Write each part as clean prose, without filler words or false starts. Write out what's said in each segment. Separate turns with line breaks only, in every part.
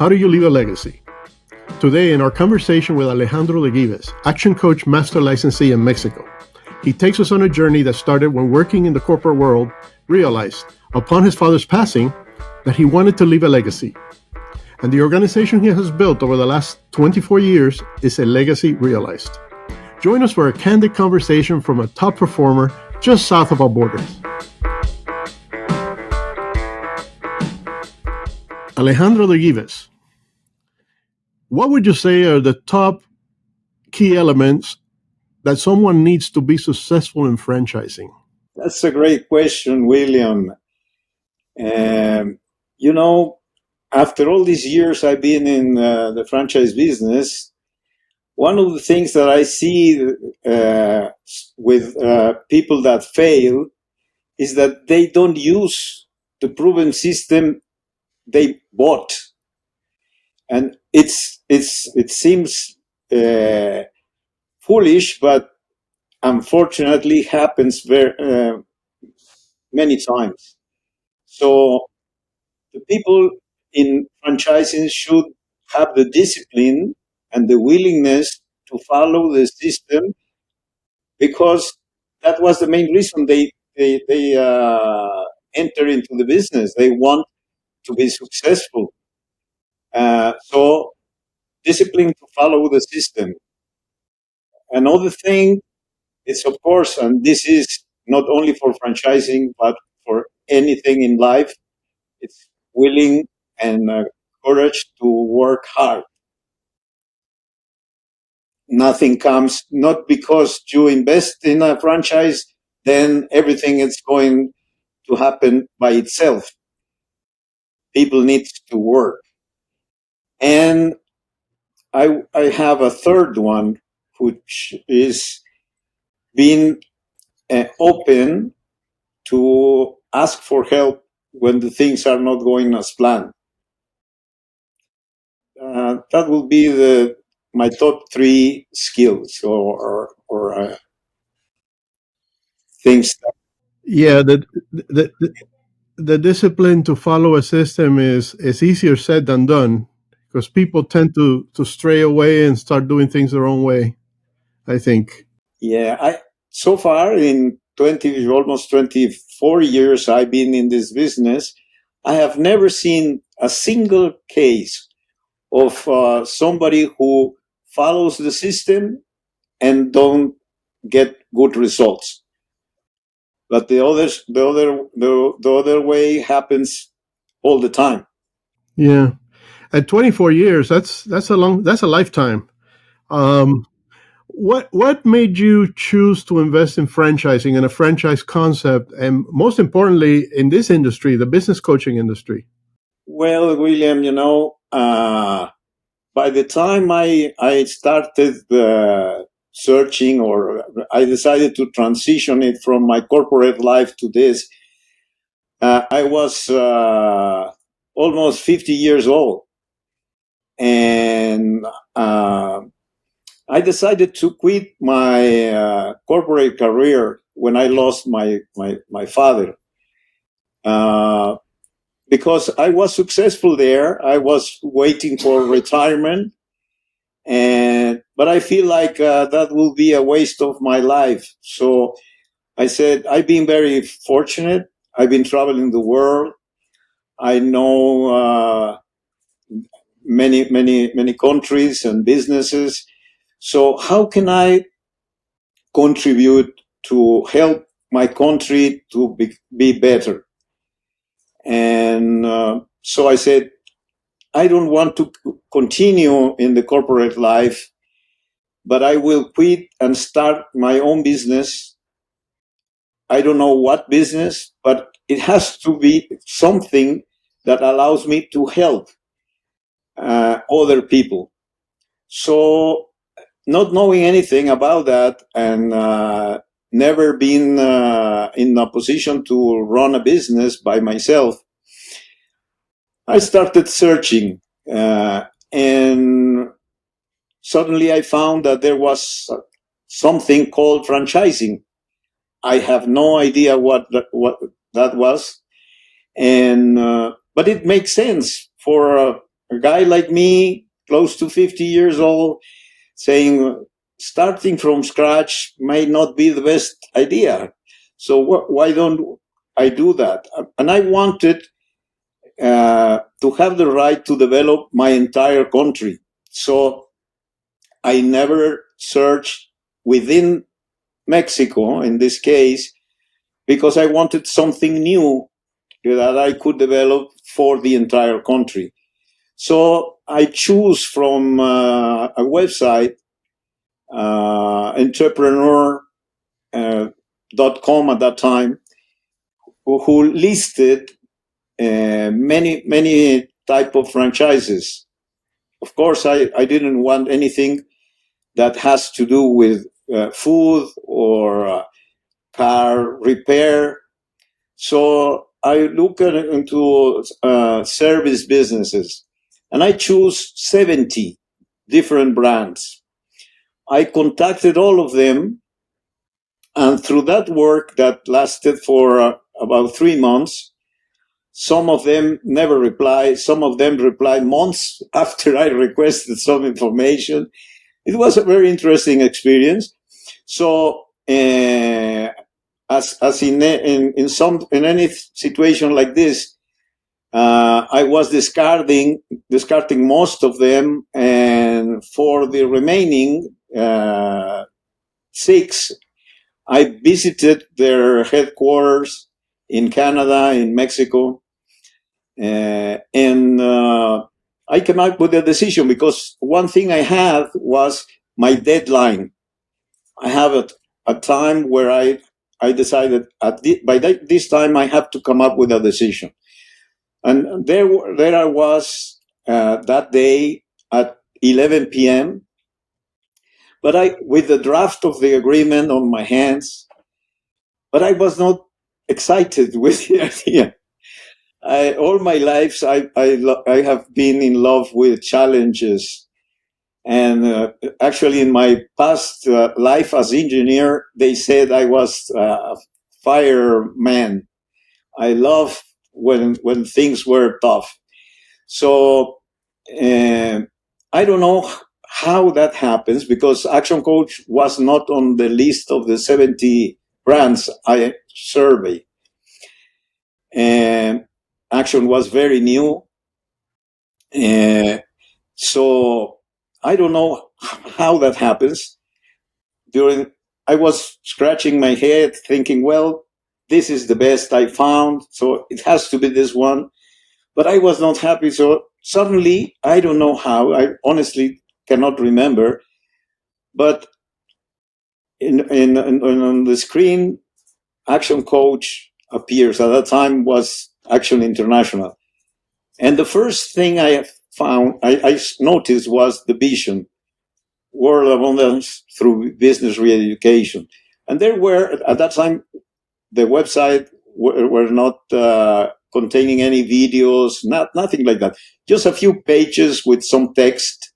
How do you leave a legacy? Today, in our conversation with Alejandro De Gyves, Action Coach Master Licensee in Mexico, he takes us on a journey that started when working in the corporate world, realized, upon his father's passing, that he wanted to leave a legacy. And the organization he has built over the last 24 years is a legacy realized. Join us for a candid conversation from a top performer just south of our borders. Alejandro De Gyves, what would you say are the top key elements that someone needs to be successful in franchising?
That's a great question, William. After all these years I've been in the franchise business, one of the things that I see with people that fail is that they don't use the proven system they bought. And it seems foolish, but unfortunately happens very many times. So the people in franchising should have the discipline and the willingness to follow the system, because that was the main reason they enter into the business. They want to be successful. So discipline to follow the system. Another thing is, of course, and this is not only for franchising, but for anything in life, it's willing and courage to work hard. Nothing comes, not because you invest in a franchise, then everything is going to happen by itself. People need to work. And I have a third one, which is being open to ask for help when the things are not going as planned. That will be my top three skills or things.
Yeah, the discipline to follow a system is easier said than done, because people tend to stray away and start doing things their own way, I think.
Yeah, so far in almost 24 years I've been in this business, I have never seen a single case of somebody who follows the system and don't get good results. But the other way happens all the time.
Yeah, at 24 years, that's a lifetime. What made you choose to invest in franchising and a franchise concept, and most importantly, in this industry, the business coaching industry?
Well, William, by the time I started searching, or I decided to transition it from my corporate life to this, I was almost 50 years old. And I decided to quit my corporate career when I lost my father. Because I was successful there. I was waiting for retirement. But I feel like that will be a waste of my life. So I said, I've been very fortunate. I've been traveling the world. I know many countries and businesses. So how can I contribute to help my country to be better? And so I said, I don't want to continue in the corporate life, but I will quit and start my own business. I don't know what business, but it has to be something that allows me to help other people. So, not knowing anything about that and never been in a position to run a business by myself, I started searching, and suddenly I found that there was something called franchising. I have no idea what that was, and but it makes sense for a guy like me, close to 50 years old, saying starting from scratch may not be the best idea. So why don't I do that? And I wanted to have the right to develop my entire country. So I never searched within Mexico, in this case, because I wanted something new that I could develop for the entire country. So I choose from a website, entrepreneur.com at that time, who listed many type of franchises. Of course, I didn't want anything that has to do with food or car repair. So I look into service businesses, and I choose 70 different brands. I contacted all of them, and through that work that lasted for about 3 months, some of them never replied. Some of them replied months after I requested some information. It was a very interesting experience. So, as in any situation like this, I was discarding most of them, and for the remaining 6, I visited their headquarters in Canada, in Mexico, and I came up with a decision, because one thing I had was my deadline. I have a time where I decided by this time I have to come up with a decision. And there I was that day at 11 p.m. But with the draft of the agreement on my hands, but I was not excited with the idea. All my life, I have been in love with challenges. And actually, in my past life as engineer, they said I was a fireman. I love when things were tough. So I don't know how that happens, because Action Coach was not on the list of the 70 brands I surveyed. And Action was very new. So I don't know how that happens. I was scratching my head thinking, well, this is the best I found, so it has to be this one. But I was not happy. So suddenly, I don't know how, I honestly cannot remember, but on the screen, Action Coach appears. At that time was Action International. And the first thing I found, I noticed, was the vision: World Abundance through Business Re-education. And there were, at that time, the website were not containing any videos, nothing like that. Just a few pages with some text.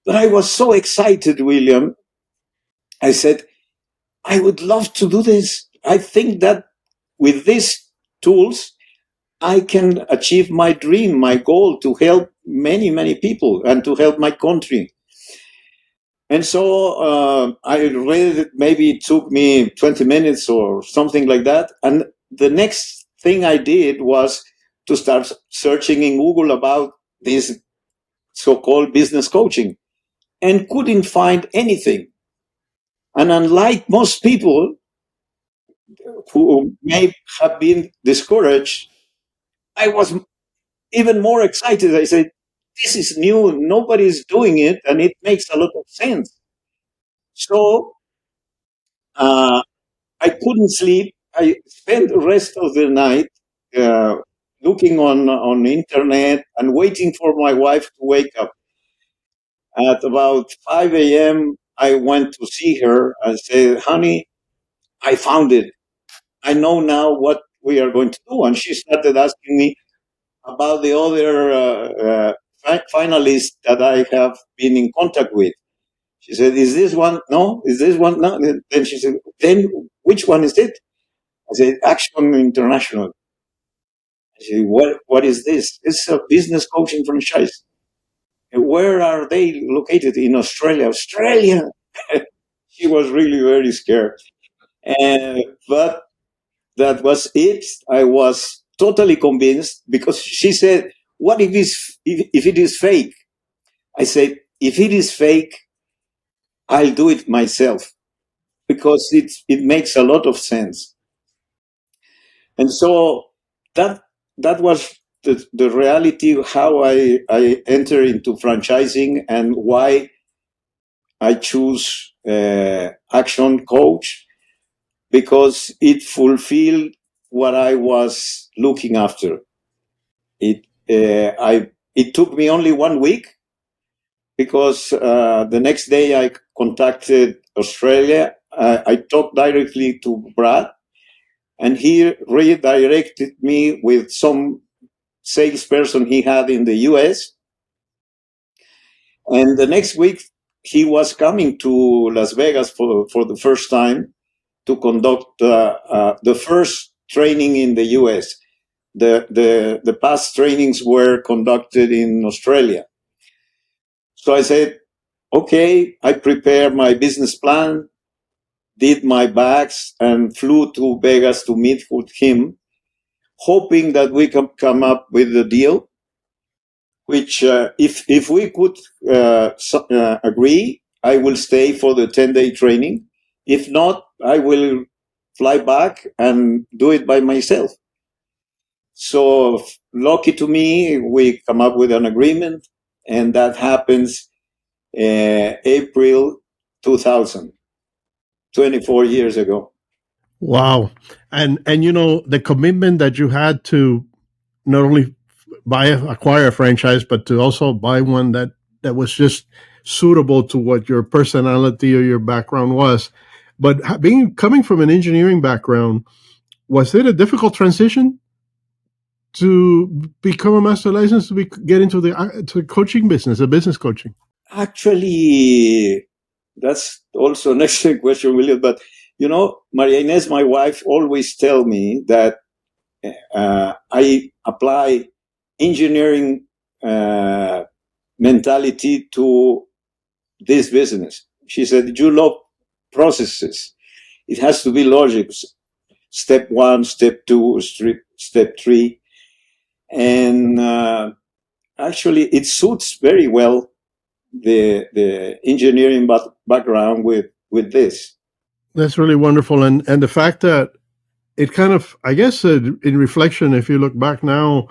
But I was so excited, William. I said, I would love to do this. I think that with these tools, I can achieve my dream, my goal, to help many people and to help my country. And so I read it. Maybe it took me 20 minutes or something like that. And the next thing I did was to start searching in Google about this so-called business coaching, and couldn't find anything. And unlike most people who may have been discouraged, I was even more excited. I said, this is new. Nobody's doing it, and it makes a lot of sense. So uh, I couldn't sleep. I spent the rest of the night uh, looking on internet and waiting for my wife to wake up. At about 5 a.m., I went to see her and said, honey, I found it. I know now what we are going to do. And she started asking me about the other finalists that I have been in contact with. She said, is this one? No. Is this one? No. Then she said, then which one is it? I said, Action International. I say, what is this? It's a business coaching franchise. Where are they located? In Australia. Australia. She was really very scared. But that was it. I was totally convinced because she said, what if it is fake? I said, if it is fake, I'll do it myself because it makes a lot of sense. And so that was the reality of how I enter into franchising and why I choose Action Coach, because it fulfilled what I was looking after. It took me only 1 week because the next day I contacted Australia. I talked directly to Brad, and he redirected me with some salesperson he had in the US. And the next week, he was coming to Las Vegas for the first time to conduct the first training in the US. The past trainings were conducted in Australia. So I said, okay, I prepared my business plan, did my bags, and flew to Vegas to meet with him, hoping that we could come up with a deal, which if we could agree, I will stay for the 10-day training. If not, I will fly back and do it by myself. So lucky to me, we come up with an agreement, and that happens April 2000, 24 years ago.
Wow. And you know, the commitment that you had to not only acquire a franchise, but to also buy one that was just suitable to what your personality or your background was. But coming from an engineering background, was it a difficult transition to become a master license get into the coaching business, the business coaching?
Actually, that's also an excellent question, William. But you know, Maria Inés, my wife, always tell me that I apply engineering mentality to this business. She said, you love processes. It has to be logic. Step 1, step 2, step 3. And actually, it suits very well the engineering background with this.
That's really wonderful. And the fact that it kind of, I guess, in reflection, if you look back now,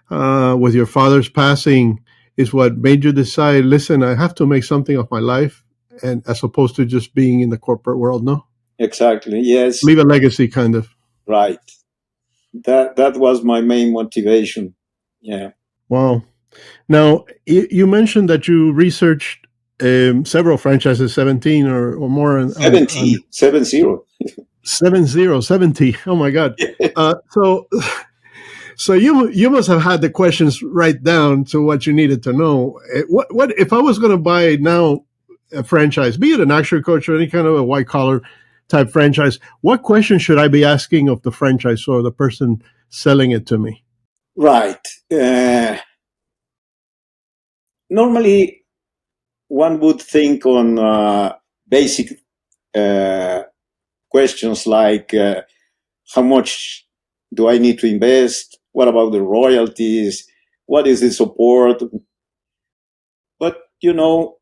with your father's passing, is what made you decide, listen, I have to make something of my life, and as opposed to just being in the corporate world, no?
Exactly, yes.
Leave a legacy, kind of.
Right. That was my main motivation. Yeah.
Wow. Now, you mentioned that you researched several franchises, 17 or more.
70. 70.
70. Oh, my God. So you must have had the questions right down to what you needed to know. What if I was going to buy now a franchise, be it an action coach or any kind of a white collar type franchise? What question should I be asking of the franchise or the person selling it to me?
Right. Normally, one would think on basic questions like how much do I need to invest? What about the royalties? What is the support? But, you know,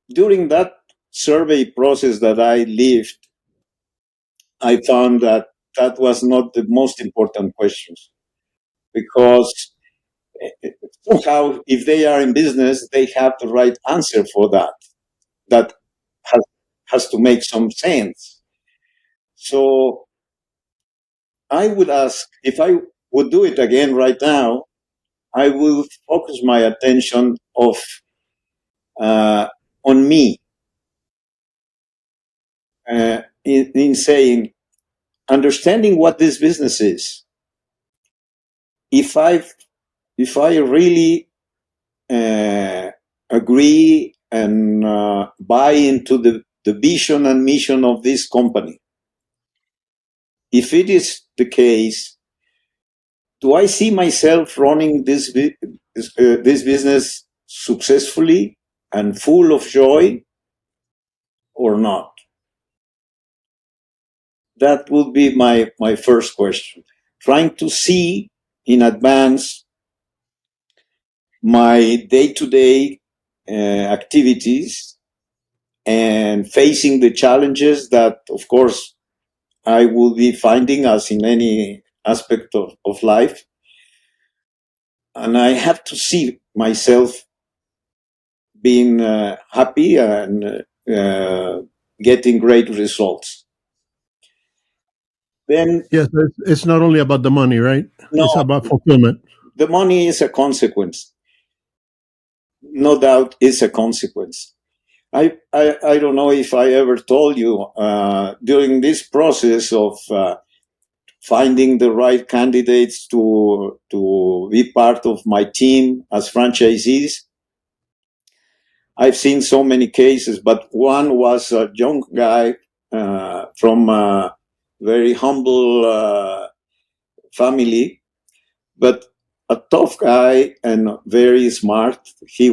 during that survey process that I lived, I found that that was not the most important questions, because somehow, if they are in business, they have the right answer for that. That has to make some sense. So I would ask, if I would do it again right now, I will focus my attention on me, in saying, understanding what this business is. If I really agree and buy into the vision and mission of this company, if it is the case, do I see myself running this business successfully and full of joy or not? That would be my first question. Trying to see in advance my day-to-day activities and facing the challenges that, of course, I will be finding, as in any aspect of life. And I have to see myself being happy and getting great results. Then,
Yes, it's not only about the money, right?
no,
It's about fulfillment.
the money is a consequence. No doubt is a consequence. I don't know if I ever told you, during this process of finding the right candidates to be part of my team as franchisees, I've seen so many cases, but one was a young guy from a very humble family, but a tough guy and very smart. He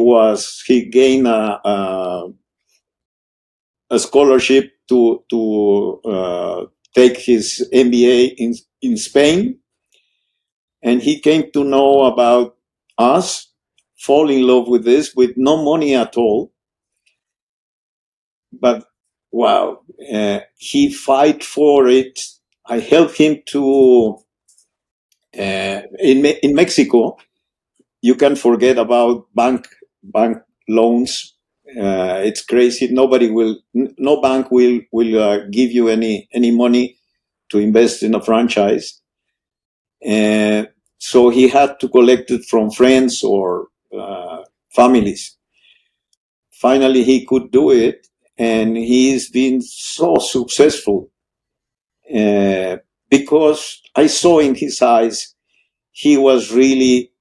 gained a scholarship to take his MBA in Spain, and he came to know about us, fall in love with this with no money at all. But wow, he fight for it. I helped him to in Mexico. You can forget about bank loans. It's crazy. No bank will give you any money to invest in a franchise. So he had to collect it from friends or families. Finally, he could do it, and he's been so successful because I saw in his eyes he was really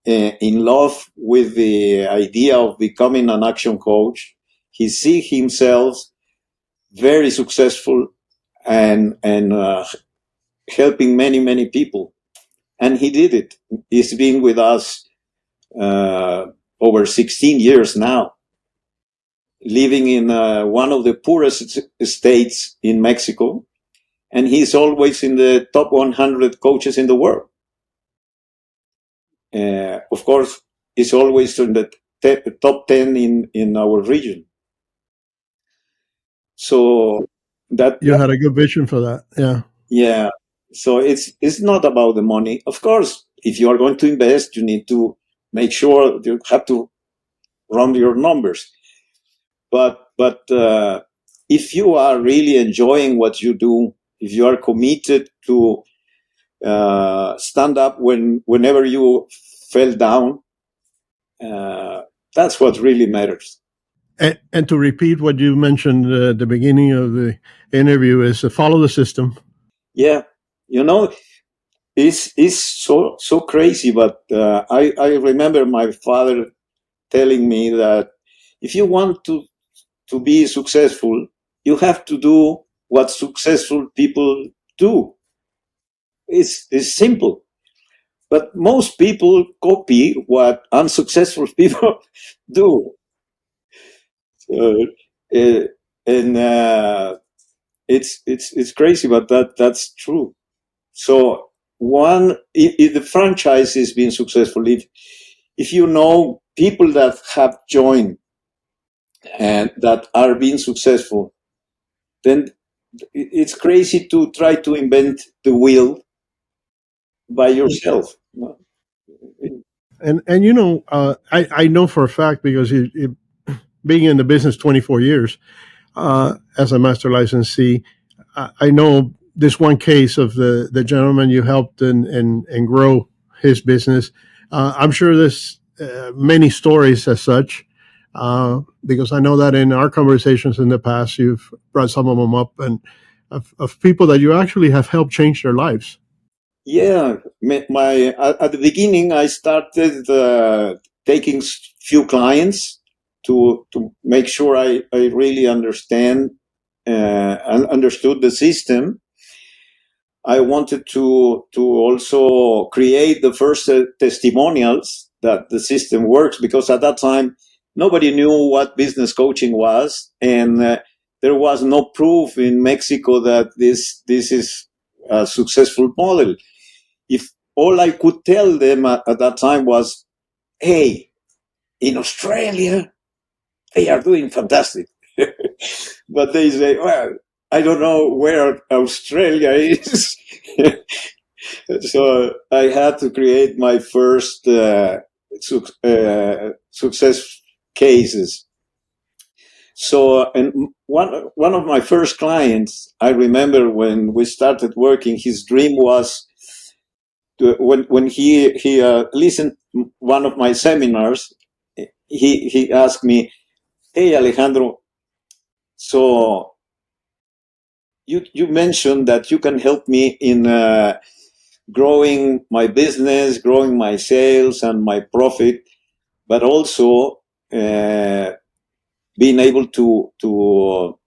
in love with the idea of becoming an action coach. He see himself very successful and helping many people, and he did it. He's been with us over 16 years now, living in one of the poorest states in Mexico, and he's always in the top 100 coaches in the world. Of course, he's always in the top 10 in our region. So
You had a good vision for that. Yeah.
Yeah. So it's not about the money. Of course, if you are going to invest, you need to make sure you have to run your numbers. But if you are really enjoying what you do, if you are committed to stand up whenever you fell down, that's what really matters.
And to repeat what you mentioned at the beginning of the interview is to follow the system.
Yeah, it's so crazy. But I remember my father telling me that if you want to be successful, you have to do what successful people do. It's simple. But most people copy what unsuccessful people do. Uh, and it's crazy, but that's true. So if the franchise is being successful, if you know people that have joined and that are being successful, then it's crazy to try to invent the wheel by yourself.
And I know for a fact because being in the business 24 years as a master licensee, I know this one case of the gentleman you helped and grow his business. I'm sure there's many stories as such, because I know that in our conversations in the past, you've brought some of them up, and of people that you actually have helped change their lives.
Yeah, at the beginning, I started taking few clients to make sure I really understood the system. I wanted to also create the first testimonials that the system works, because at that time nobody knew what business coaching was, and there was no proof in Mexico that this is a successful model. If all I could tell them at that time was, "Hey, in Australia they are doing fantastic," but they say, "Well, I don't know where Australia is." So I had to create my first success cases. So, and one of my first clients, I remember when we started working, his dream was when he listened to one of my seminars. He asked me, "Hey, Alejandro, so you mentioned that you can help me in growing my business, growing my sales and my profit, but also being able to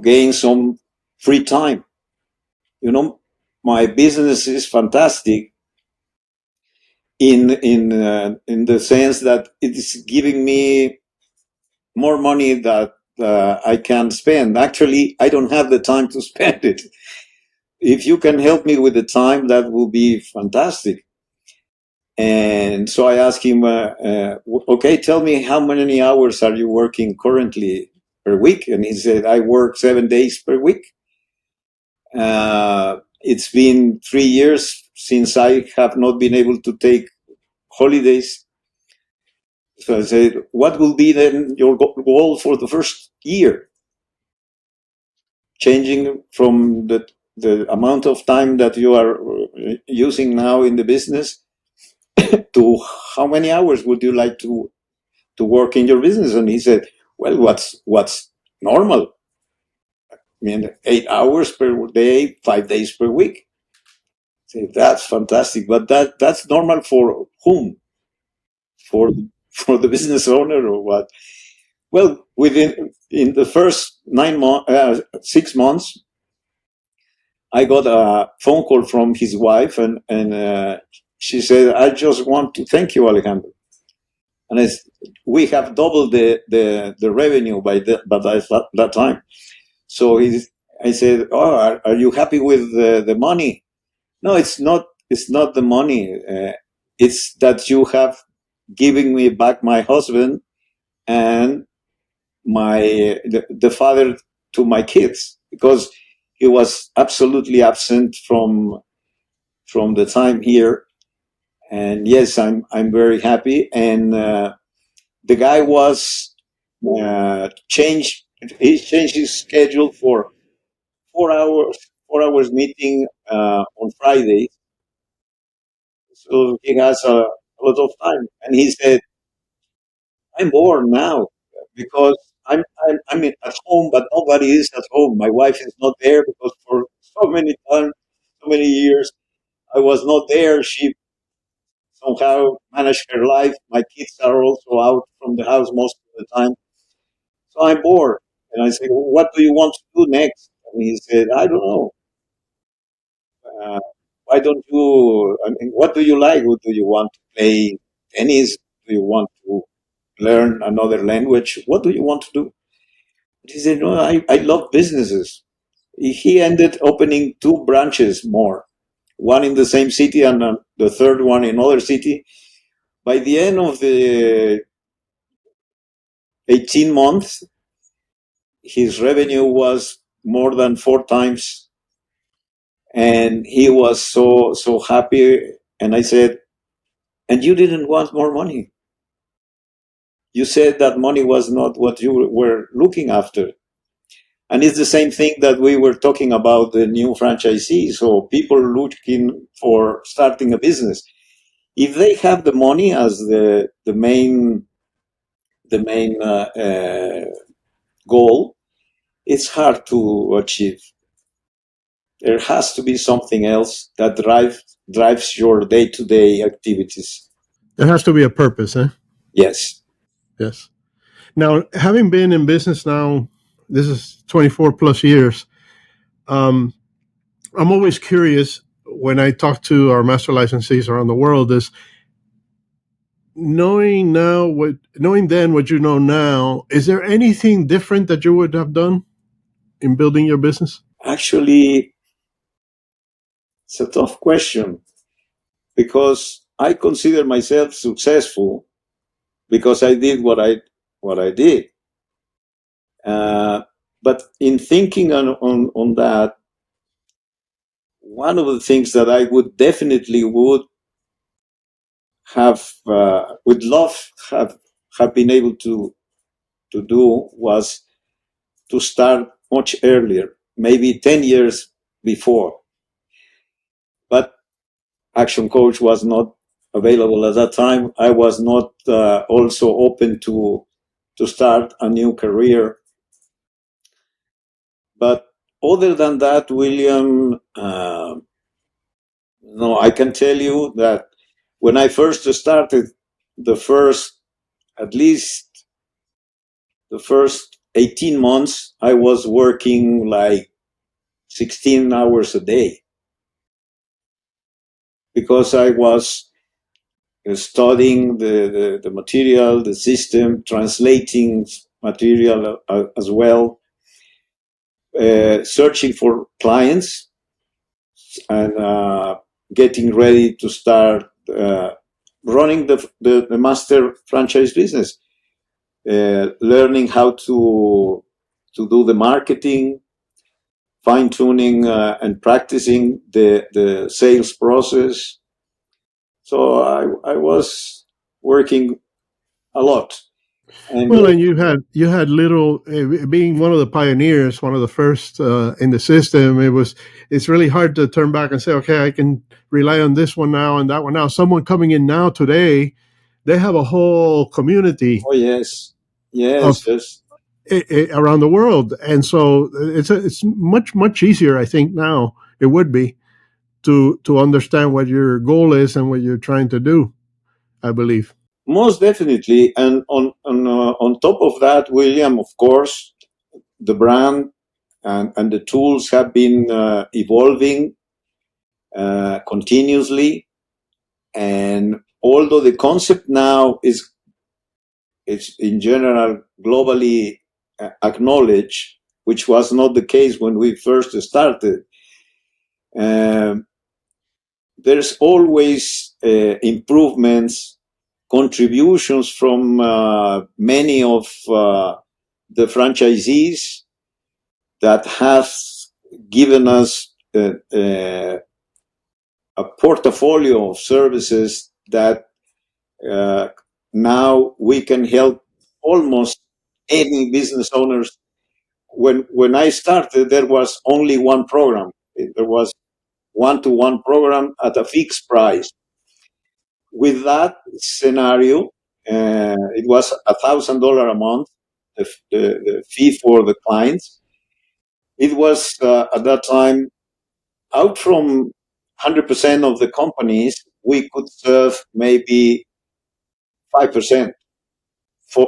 gain some free time. You know, my business is fantastic in the sense that it is giving me more money that I can spend. Actually, I don't have the time to spend it. If you can help me with the time, that will be fantastic." And so I asked him, "Okay, tell me, how many hours are you working currently per week?" And he said, "I work 7 days per week. It's been 3 years since I have not been able to take holidays." So I said, "What will be then your goal for the first year? Changing from the amount of time that you are using now in the business to how many hours would you like to work in your business?" And he said, "Well, what's normal? I mean, 8 hours per day, 5 days per week." I said, "That's fantastic, but that's normal for whom? For the business owner or what?" Well, in the first 6 months, I got a phone call from his wife, and she said, "I just want to thank you, Alejandro." And we have doubled the revenue by that time. So I said, "Oh, are you happy with the money?" "No, it's not. It's not the money. It's that you have given me back my husband and the father to my kids, because he was absolutely absent from the time here. And yes, I'm very happy." And the guy was changed. He changed his schedule for 4 hours, 4 hours meeting on Friday, so he has a lot of time. And he said, "I'm bored now because I'm at home, but nobody is at home. My wife is not there because for so many times, so many years, I was not there. She somehow managed her life. My kids are also out from the house most of the time, so I'm bored." And I said, "Well, what do you want to do next?" And he said, "I don't know. Uh, why don't you? I mean, what do you like? What do you want to play tennis? Do you want to learn another language? What do you want to do?" He said, "No, I love businesses." He ended opening 2 branches more, one in the same city and the third one in another city. By the end of the 18 months, his revenue was more than 4 times, and he was so happy. And I said, "And you didn't want more money. You said that money was not what you were looking after." And it's the same thing that we were talking about the new franchisees. So people looking for starting a business, if they have the money as the main goal, it's hard to achieve. There has to be something else that drives your day-to-day activities.
There has to be a purpose, eh?
Yes.
Yes. Now, having been in business now, this is 24 plus years. Um, I'm always curious when I talk to our master licensees around the world is knowing then what you know now, is there anything different that you would have done in building your business?
Actually, it's a tough question because I consider myself successful because I did what I did. But in thinking on that, one of the things that I would definitely would love have been able to do was to start much earlier, maybe 10 years before. But Action Coach was not available at that time. I was not also open to start a new career. But other than that, William, no, I can tell you that when I first started, at least the first 18 months, I was working like 16 hours a day because I was studying the material, the system, translating material as well, searching for clients, and getting ready to start running the master franchise business, learning how to do the marketing, fine-tuning and practicing the sales process. So I was working a lot. And
Well, and you had little being one of the pioneers, one of the first in the system. It's really hard to turn back and say, okay, I can rely on this one now and that one now. Someone coming in now today, they have a whole community
oh yes,
of
yes, yes.
around the world, and so it's much easier. I think now it would be to understand what your goal is and what you're trying to do. I believe.
Most definitely. And on top of that, William, of course, the brand and the tools have been evolving continuously. And although the concept now is it's in general globally acknowledged, which was not the case when we first started, um, there's always improvements, contributions from many of the franchisees that have given us a portfolio of services that uh, now we can help almost any business owners. When I started, there was only one program. There was one-to-one program at a fixed price. With that scenario, it was $1,000 a month, the fee for the clients. It was at that time, out from 100% of the companies, we could serve maybe 5%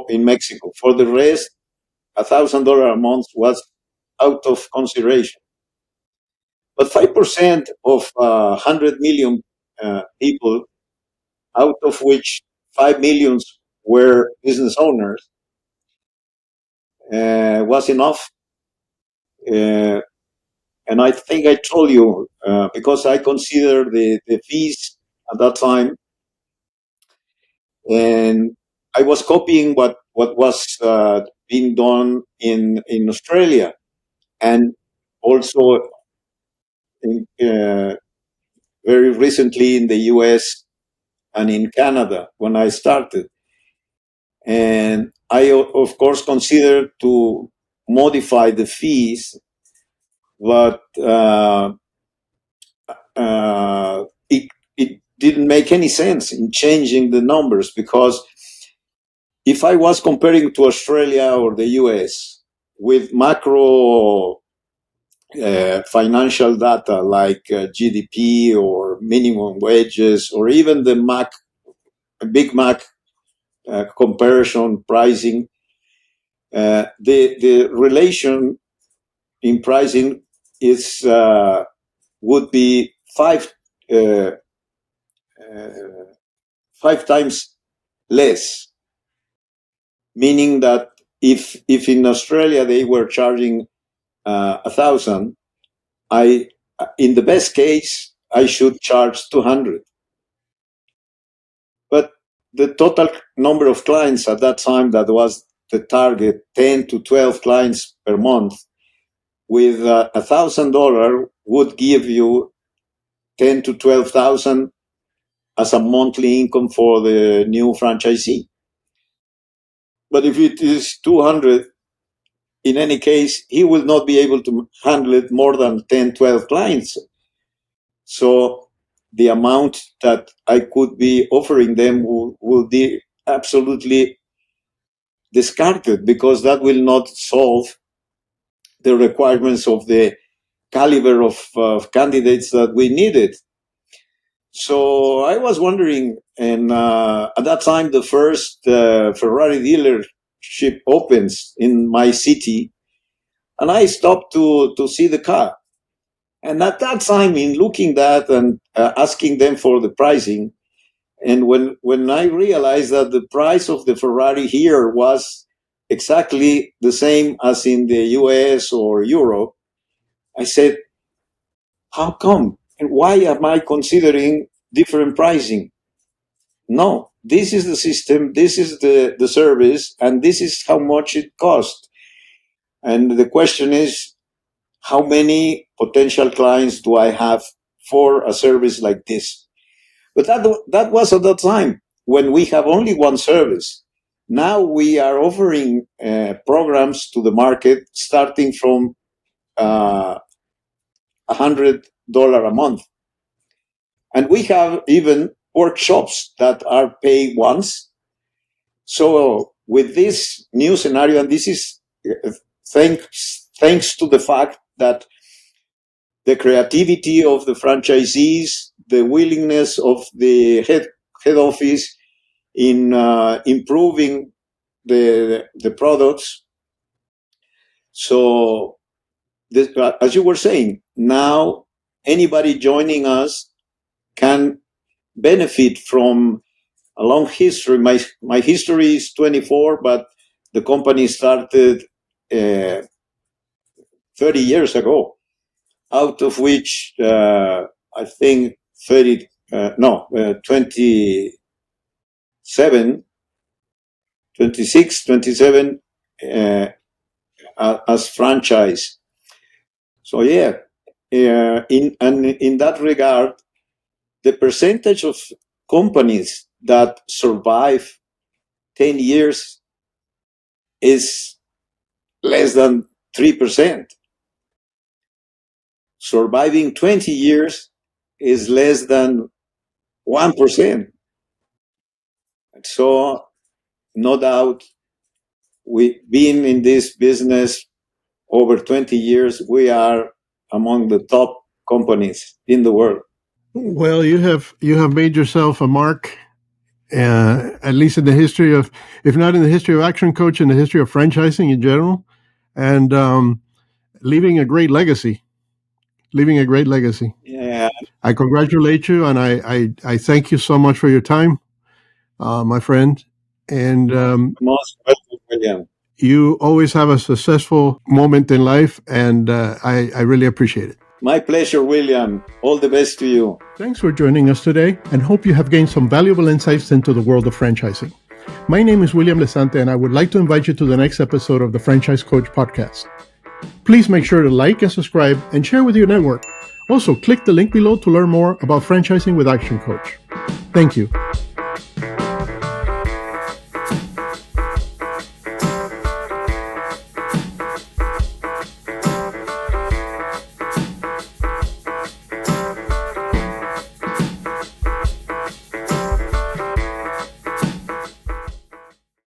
in Mexico. For the rest, $1,000 a month was out of consideration. But 5% of 100 million people, out of which 5 million were business owners, was enough. Uh, and I think I told you, because I consider the fees at that time, and I was copying what was being done in Australia, and also very recently in the US and in Canada when I started. And I, of course, considered to modify the fees, but it didn't make any sense in changing the numbers, because if I was comparing to Australia or the US with macro financial data like GDP or minimum wages or even the Big Mac comparison pricing, the relation in pricing is would be five times less, meaning that if in Australia they were charging 1,000, in the best case I should charge 200. But the total number of clients at that time, that was the target, 10 to 12 clients per month, with $1,000 would give you 10 to 12,000 as a monthly income for the new franchisee. But if it is 200, in any case, he will not be able to handle it more than 10, 12 clients. So the amount that I could be offering them will be absolutely discarded, because that will not solve the requirements of the caliber of candidates that we needed. So I was wondering, and at that time, the first Ferrari dealership opens in my city, and I stopped to see the car. And at that time, in looking that and asking them for the pricing, and when I realized that the price of the Ferrari here was exactly the same as in the US or Europe, I said, how come? And why am I considering different pricing? No, this is the system, this is the service, and this is how much it costs. And the question is, how many potential clients do I have for a service like this? But that was at that time when we have only one service. Now we are offering programs to the market starting from $100 a month. And we have even workshops that are paid once. So with this new scenario, and this is thanks to the fact that the creativity of the franchisees, the willingness of the head office in improving the products. So this, as you were saying, now anybody joining us can benefit from a long history. My history is 24, but the company started 30 years ago, out of which I think 27 as franchise. So yeah, in that regard, the percentage of companies that survive 10 years is less than 3%. Surviving 20 years is less than 1%. So no doubt, we've been in this business over 20 years. We are among the top companies in the world.
Well, you have made yourself a mark, at least in the history of, if not in the history of Action Coach, in the history of franchising in general, and leaving a great legacy.
Yeah.
I congratulate you, and I thank you so much for your time, my friend. And
Most welcome, William.
you always have a successful moment in life, and I really appreciate it.
My pleasure, William. All the best to you.
Thanks for joining us today, and hope you have gained some valuable insights into the world of franchising. My name is William Lesante, and I would like to invite you to the next episode of the Franchise Coach podcast. Please make sure to like and subscribe and share with your network. Also, click the link below to learn more about franchising with Action Coach. Thank you.